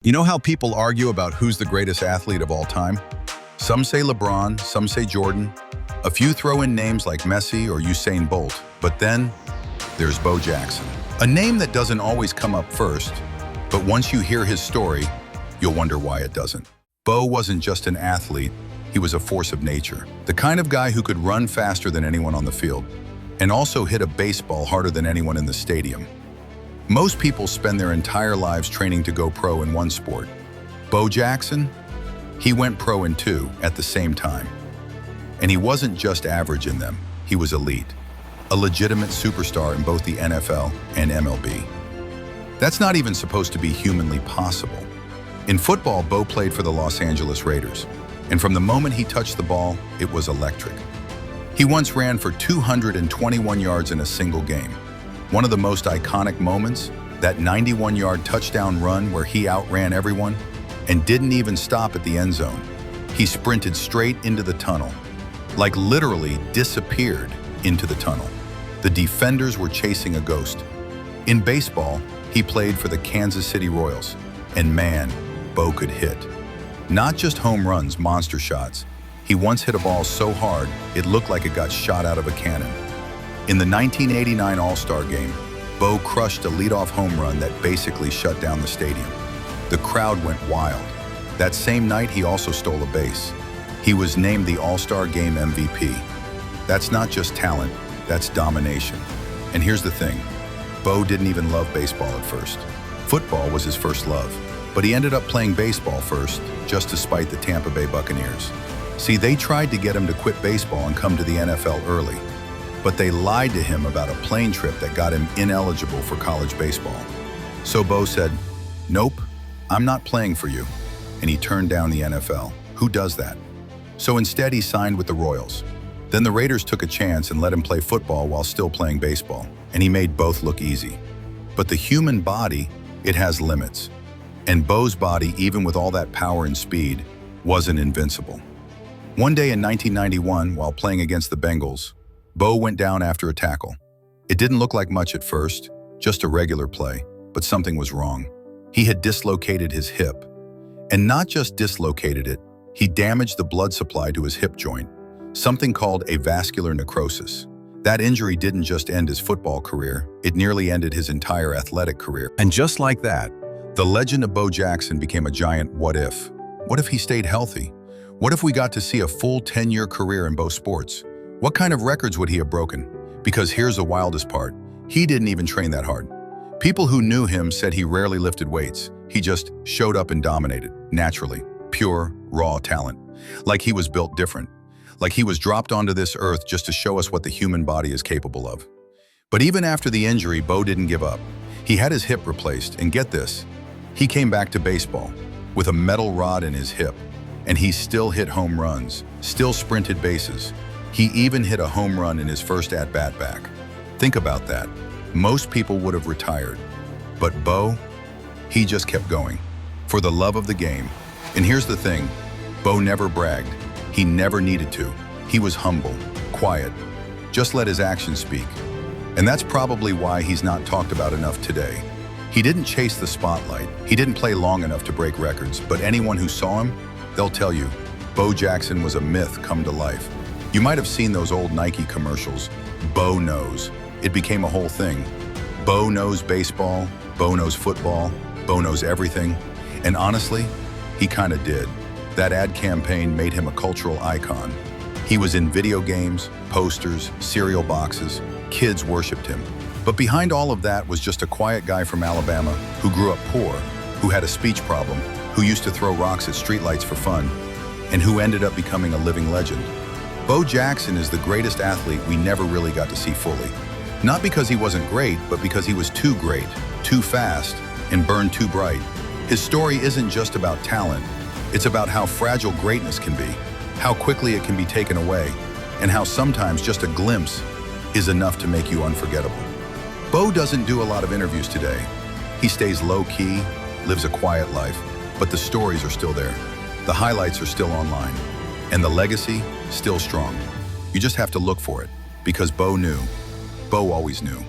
You know how people argue about who's the greatest athlete of all time? Some say LeBron, some say Jordan. A few throw in names like Messi or Usain Bolt. But then there's Bo Jackson. A name that doesn't always come up first, but once you hear his story, you'll wonder why it doesn't. Bo wasn't just an athlete, he was a force of nature. The kind of guy who could run faster than anyone on the field, and also hit a baseball harder than anyone in the stadium. Most people spend their entire lives training to go pro in one sport. Bo Jackson, he went pro in two at the same time. And he wasn't just average in them, he was elite. A legitimate superstar in both the NFL and MLB. That's not even supposed to be humanly possible. In football, Bo played for the Los Angeles Raiders. And from the moment he touched the ball, it was electric. He once ran for 221 yards in a single game. One of the most iconic moments, that 91-yard touchdown run where he outran everyone and didn't even stop at the end zone. He sprinted straight into the tunnel, like literally disappeared into the tunnel. The defenders were chasing a ghost. In baseball, he played for the Kansas City Royals, and man, Bo could hit. Not just home runs, monster shots. He once hit a ball so hard, it looked like it got shot out of a cannon. In the 1989 All-Star Game, Bo crushed a leadoff home run that basically shut down the stadium. The crowd went wild. That same night, he also stole a base. He was named the All-Star Game MVP. That's not just talent, that's domination. And here's the thing, Bo didn't even love baseball at first. Football was his first love, but he ended up playing baseball first, just to spite the Tampa Bay Buccaneers. See, they tried to get him to quit baseball and come to the NFL early. But they lied to him about a plane trip that got him ineligible for college baseball. So Bo said, "Nope, I'm not playing for you." And he turned down the NFL. Who does that? So instead he signed with the Royals. Then the Raiders took a chance and let him play football while still playing baseball. And he made both look easy. But the human body, it has limits. And Bo's body, even with all that power and speed, wasn't invincible. One day in 1991, while playing against the Bengals, Bo went down after a tackle. It didn't look like much at first, just a regular play, but something was wrong. He had dislocated his hip. And not just dislocated it, he damaged the blood supply to his hip joint, something called a vascular necrosis. That injury didn't just end his football career, it nearly ended his entire athletic career. And just like that, the legend of Bo Jackson became a giant what if. What if he stayed healthy? What if we got to see a full 10-year career in both sports? What kind of records would he have broken? Because here's the wildest part. He didn't even train that hard. People who knew him said he rarely lifted weights. He just showed up and dominated, naturally. Pure, raw talent. Like he was built different. Like he was dropped onto this earth just to show us what the human body is capable of. But even after the injury, Bo didn't give up. He had his hip replaced, and get this, he came back to baseball with a metal rod in his hip, and he still hit home runs, still sprinted bases. He even hit a home run in his first at-bat back. Think about that. Most people would have retired. But Bo, he just kept going. For the love of the game. And here's the thing, Bo never bragged. He never needed to. He was humble, quiet, just let his actions speak. And that's probably why he's not talked about enough today. He didn't chase the spotlight. He didn't play long enough to break records. But anyone who saw him, they'll tell you, Bo Jackson was a myth come to life. You might have seen those old Nike commercials, Bo knows. It became a whole thing. Bo knows baseball, Bo knows football, Bo knows everything. And honestly, he kind of did. That ad campaign made him a cultural icon. He was in video games, posters, cereal boxes. Kids worshipped him. But behind all of that was just a quiet guy from Alabama who grew up poor, who had a speech problem, who used to throw rocks at streetlights for fun, and who ended up becoming a living legend. Bo Jackson is the greatest athlete we never really got to see fully. Not because he wasn't great, but because he was too great, too fast, and burned too bright. His story isn't just about talent, it's about how fragile greatness can be, how quickly it can be taken away, and how sometimes just a glimpse is enough to make you unforgettable. Bo doesn't do a lot of interviews today. He stays low-key, lives a quiet life, but the stories are still there. The highlights are still online. And the legacy, still strong. You just have to look for it, because Bo knew. Bo always knew.